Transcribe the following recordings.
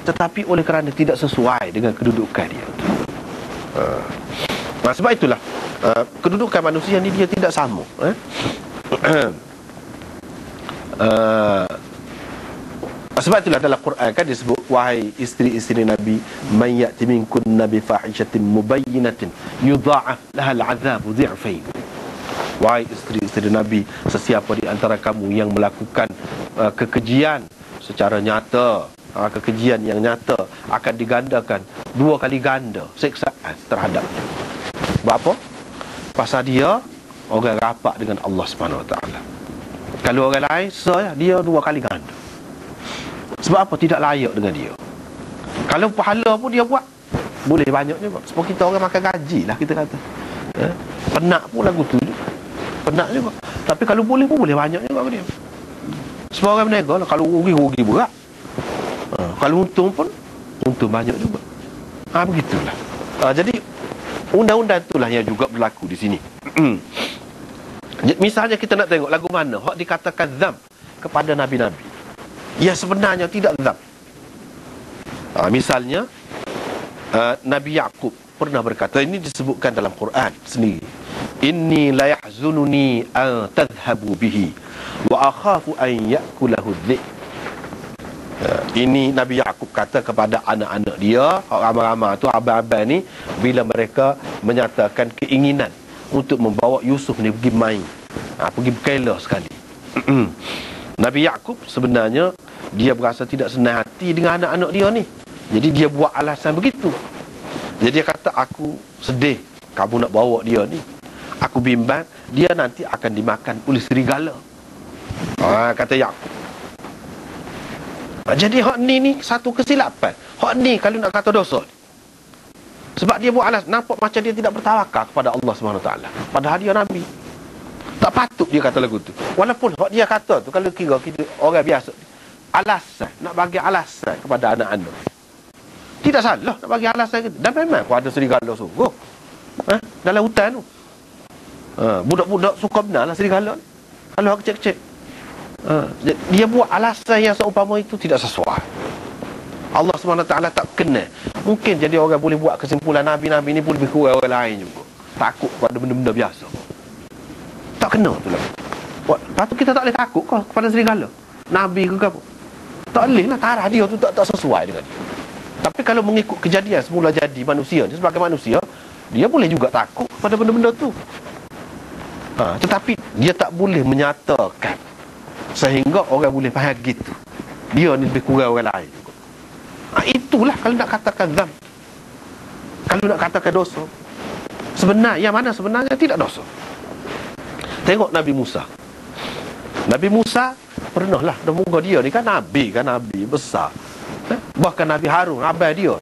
tetapi oleh kerana tidak sesuai dengan kedudukan dia. Sebab itulah kedudukan manusia ni dia tidak sama. Sebab itulah dalam Quran kan disebut, wahai isteri-isteri Nabi, man ya'ti minkunna bi fahishatin mubayyinatin yudha'af lahal 'adzabu dhi'fain. Wahai isteri-isteri Nabi, sesiapa di antara kamu yang melakukan kekejian secara nyata, kekejian yang nyata, akan digandakan 2 kali ganda siksaan terhadapnya. Sebab apa? Pasal dia orang rapat dengan Allah Subhanahu Wa Taala. Kalau orang lain, dia 2 kali ganda. Sebab apa? Tidak layak dengan dia. Kalau pahala pun dia buat, boleh banyak juga. Sebab kita orang makan gaji lah, kita kata. Penat pun lagu tu, penat juga. Tapi kalau boleh pun boleh banyak juga dia. Sebab orang berniaga lah, kalau rugi berat. Kalau untung pun untung banyak juga. Begitulah. Jadi undang-undang itulah yang juga berlaku di sini. Misalnya kita nak tengok lagu mana hak dikatakan zam kepada nabi-nabi, ya sebenarnya tidak zam. Misalnya Nabi Yaqub pernah berkata, ini disebutkan dalam Quran sendiri, inni la yahzununi an tadhhabu bihi wa akhafu an ya'kulahu dhi'b. Ini Nabi Yaqub kata kepada anak-anak dia, ramai-ramai tu, abang-abang ni, bila mereka menyatakan keinginan untuk membawa Yusuf ni pergi main, pergi berkela sekali. Nabi Yaqub sebenarnya dia berasa tidak senang hati dengan anak-anak dia ni. Jadi dia buat alasan begitu. Jadi dia kata, aku sedih kamu nak bawa dia ni. Aku bimbang dia nanti akan dimakan oleh serigala. Kata Yaqub. Jadi hak ni satu kesilapan. Hak ni kalau nak kata dosa, sebab dia buat alasan, nampak macam dia tidak bertawakal kepada Allah SWT. Padahal dia Nabi. Tak patut dia kata lagu tu. Walaupun hak dia kata tu, kalau kira kita orang biasa, alasan, nak bagi alasan kepada anak-anak, tidak salah nak bagi alasan gitu. Dan memang aku ada serigala sungguh dalam hutan tu. Budak-budak suka benar lah serigala ni. Kalau hak kecil-kecil, dia buat alasan yang seumpama itu tidak sesuai. Allah SWT tak kena. Mungkin jadi orang boleh buat kesimpulan Nabi-Nabi ni pun lebih kurang orang lain juga, takut pada benda-benda biasa. Tak kena tu lah. Lepas tu kita tak boleh takut kau kepada serigala, Nabi ke apa. Tak boleh lah, tarah dia tu tak sesuai dengan dia. Tapi kalau mengikut kejadian semula jadi manusia ni, sebagai manusia, dia boleh juga takut pada benda-benda tu. Tetapi dia tak boleh menyatakan sehingga orang boleh faham gitu, dia ni lebih kurang orang lain. Itulah kalau nak katakan zam, kalau nak katakan dosa. Sebenarnya, yang mana sebenarnya tidak dosa. Tengok Nabi Musa. Nabi Musa pernah lah, moga dia ni kan Nabi besar. Bahkan Nabi Harun, abang dia,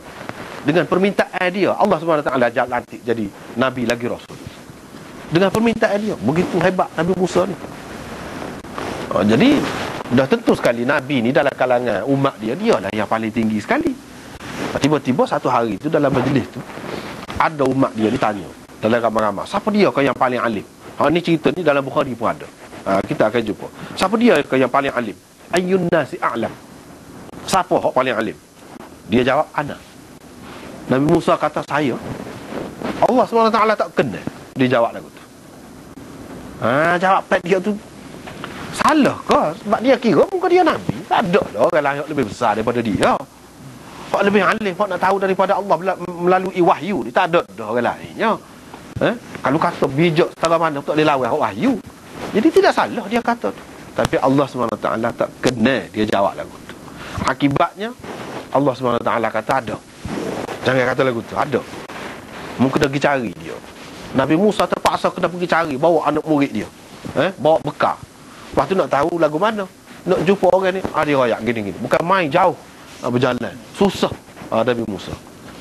dengan permintaan dia, Allah SWT lantik jadi Nabi lagi Rasul. Dengan permintaan dia, begitu hebat Nabi Musa ni. Jadi dah tentu sekali Nabi ni dalam kalangan umat dia, dialah yang paling tinggi sekali. Tiba-tiba satu hari tu dalam majlis tu, ada umat dia ditanya dalam ramai-ramai, siapa dia ke yang paling alim? Ni cerita ni dalam Bukhari pun ada. Kita akan jumpa. Siapa dia ke yang paling alim? Ayyun nasi a'lam. Siapa hak paling alim? Dia jawab, ana. Nabi Musa kata, saya. Allah SWT tak kena dia jawab lagu tu. Jawapan dia tu salah ke? Sebab dia kira muka dia Nabi. Tak ada lah orang lain lebih besar daripada dia. Hak lebih alim, hak nak tahu daripada Allah melalui wahyu ni, tak ada dah orang lainnya. Kalau kata bijak setara mana, tak boleh lawan hak wahyu. Jadi tidak salah dia kata tu. Tapi Allah SWT tak kena dia jawab lagu tu. Akibatnya Allah SWT kata ada. Jangan kata lagu tu, ada. Mungkin kena pergi cari dia. Nabi Musa terpaksa kena pergi cari, bawa anak murid dia, bawa bekal. Lepas tu nak tahu lagu mana, nak jumpa orang ni, dia royak gini-gini. Bukan main jauh, berjalan susah. Nabi Musa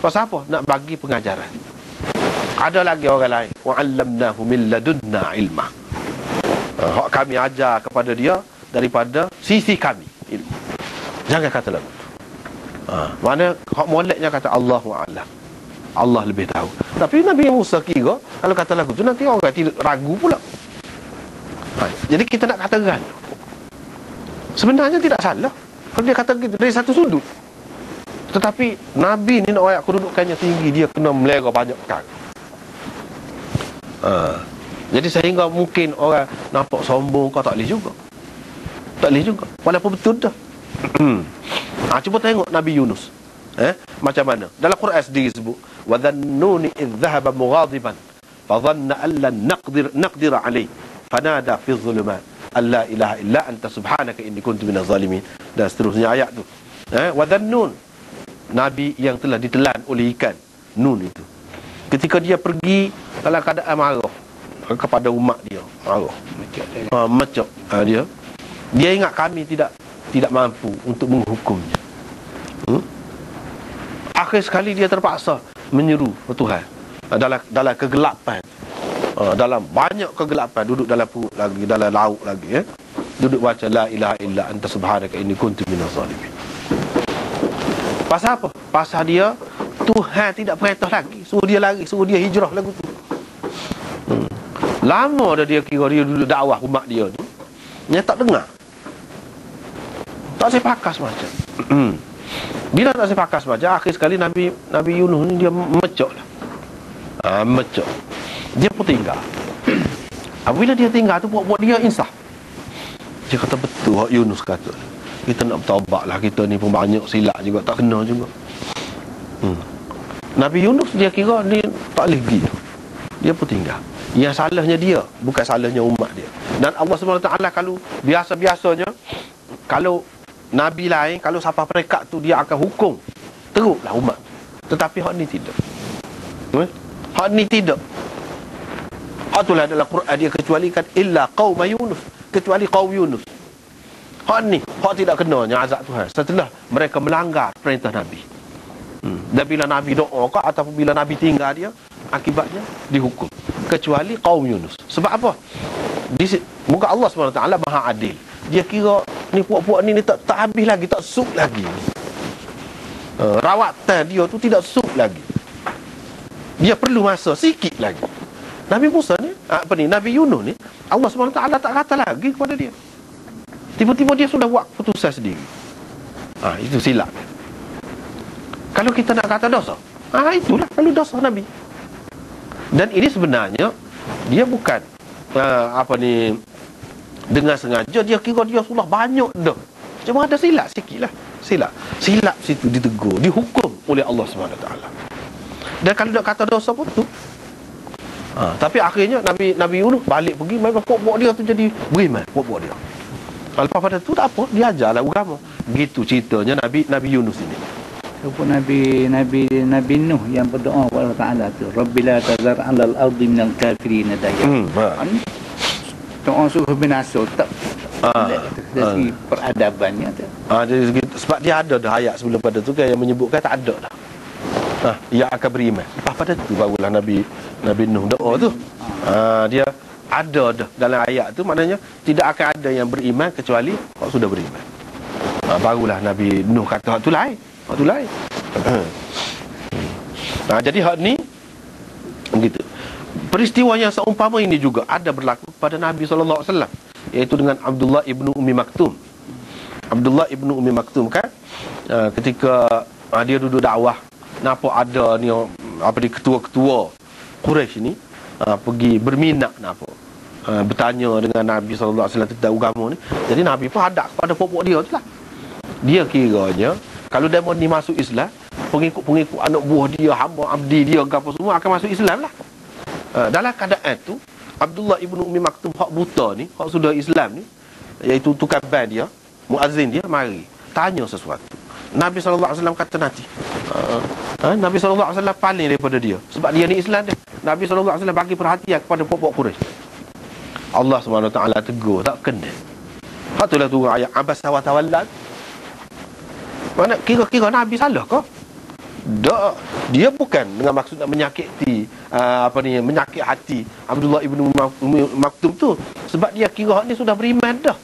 pasal apa? Nak bagi pengajaran. Ada lagi orang lain, wa'allamnahu min ladunna ilma. Hak kami ajar kepada dia daripada sisi kami ilmu. Jangan kata lagu tu. Mana hak moleknya kata Allahu a'lam, Allah lebih tahu. Tapi Nabi Musa kira kalau kata lagu tu nanti orang tidak ragu pula. Jadi kita nak katakan sebenarnya tidak salah kalau dia kata gitu dari satu sudut. Tetapi Nabi ni nak ayat kedudukannya tinggi, dia kena melera banyak perkara. Jadi sehingga mungkin orang nampak sombong, kau tak boleh juga. Tak boleh juga, walaupun betul dah. Cuba tengok Nabi Yunus, macam mana dalam Quran sendiri sebut, wa dhannuni idh dhahaba mughadiban fa dhanna an lan naqdir alayhi fanada fi dhulumat alla ilaha illa anta subhanaka inni kuntu minaz zalimin, dan seterusnya ayat tu. Wa dhannun, Nabi yang telah ditelan oleh ikan Nun itu, ketika dia pergi dalam keadaan marah kepada umat dia, marah, macam dia ingat kami tidak mampu untuk menghukumnya. Akhir sekali dia terpaksa menyeru ke Tuhan dalam kegelapan, dalam banyak kegelapan, duduk dalam perut lagi, dalam laut lagi, duduk baca la ilaha illa anta subhanaka inni kuntu minaz zalimin. Pasal apa? Pasal dia Tuhan tidak perintah lagi, suruh dia lari, suruh dia hijrah lagu tu. Lama dah dia kira dia duduk dakwah umat dia tu, dia tak dengar, tak sepakas macam. Bila tak sepakas macam, akhir sekali Nabi Yunus ni dia mecok lah. Mecok. Dia pun tinggal. Bila dia tinggal tu, buat dia insaf. Dia kata betul hak Yunus kata, kita nak bertaubat lah, kita ni pun banyak silap juga, tak kena juga. Nabi Yunus dia kira dia tak boleh pergi tu, dia pun tinggal. Yang salahnya dia, bukan salahnya umat dia. Dan Allah SWT kalau biasa-biasanya, kalau Nabi lain, kalau siapa perekat tu, dia akan hukum teruklah umat. Tetapi hak ni tidak. Hak ni tidak. Hak itulah dalam Quran dia kecualikan illa qaum Yunus, kecuali kaum Yunus. Hak ni, hak tidak kenanya azab Tuhan setelah mereka melanggar perintah Nabi. Dan bila Nabi doa ke, ataupun bila Nabi tinggal dia, akibatnya dihukum, kecuali kaum Yunus. Sebab apa? Muka Allah SWT maha adil. Dia kira ni puak-puak ni tak habis lagi, tak sup lagi. Rawatan dia tu tidak sup lagi, dia perlu masa sikit lagi. Nabi Musa ni, Nabi Yunus ni, Allah SWT tak kata lagi kepada dia. Tiba-tiba dia sudah buat keputusan sendiri. Itu silap. Kalau kita nak kata dosa, itulah kalau dosa Nabi. Dan ini sebenarnya dia bukan dengan sengaja, dia kira dia sudah banyak dah, cuma ada silap sikit lah. Silap situ ditegur, dihukum oleh Allah SWT. Dan kalau nak kata dosa pun tu, tapi akhirnya Nabi Yunus balik pergi, memang puak-puak dia tu jadi beriman, puak-puak dia. Lepas pada tu tak apa, dia ajarlah agama. Gitu ceritanya Nabi Yunus ini. Rupa Nabi Nuh yang berdoa kepada Allah Ta'ala tu, Rabbi la tazar 'alal ardi minal kafirin dayar. Doa suruh binasa, tak dari segi peradabannya tu. Sebab dia ada dah ayat sebelum pada tu kan yang menyebutkan tak ada dah. Ia akan beriman. Lepas pada tu barulah Nabi Nuh doa tu. Dia ada dah dalam ayat tu, maknanya tidak akan ada yang beriman kecuali orang sudah beriman. Barulah Nabi Nuh kata hak tu lain. Jadi hak ni begitu. Peristiwa yang seumpama ini juga ada berlaku pada Nabi SAW, iaitu dengan Abdullah ibnu Ummi Maktum. Abdullah ibnu Ummi Maktum kan, ketika dia duduk dakwah, nampak ada ni ketua-ketua Quraisy ni pergi berminat, bertanya dengan Nabi SAW tentang agama ni. Jadi Nabi pun hadap kepada pokok dia tu lah. Dia kiranya kalau dia mau masuk Islam, pengikut-pengikut anak buah dia, hamba abdi dia, apa semua akan masuk Islam lah. Dalam keadaan tu, Abdullah ibnu Ummi Maktum hak buta ni, hak sudah Islam ni, iaitu tukar ban dia, muazzin dia, mari tanya sesuatu. Nabi SAW kata nanti, Nabi SAW paling daripada dia, sebab dia ni Islam dia. Nabi SAW bagi perhatian kepada pokok Quraisy. Allah SWT tegur, tak kena. Hak itulah tu ayat Abasa wa tawalla. Mana kira-kira Nabi salah ke? Dia bukan dengan maksud nak menyakiti menyakit hati Abdullah ibnu Maktum tu, sebab dia kira hak ni sudah beriman dah.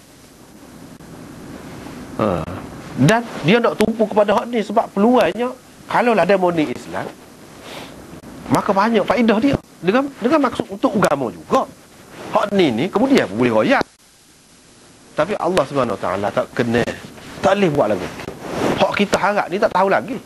Dan dia nak tumpu kepada hak ni sebab peluangnya, kalaulah dia mau ni Islam, maka banyak faedah dia dengan maksud untuk agama juga. Hak ni kemudian boleh royak. Tapi Allah SWT tak kena, tak boleh buat lagi. Hak kita harap ni tak tahu lagi.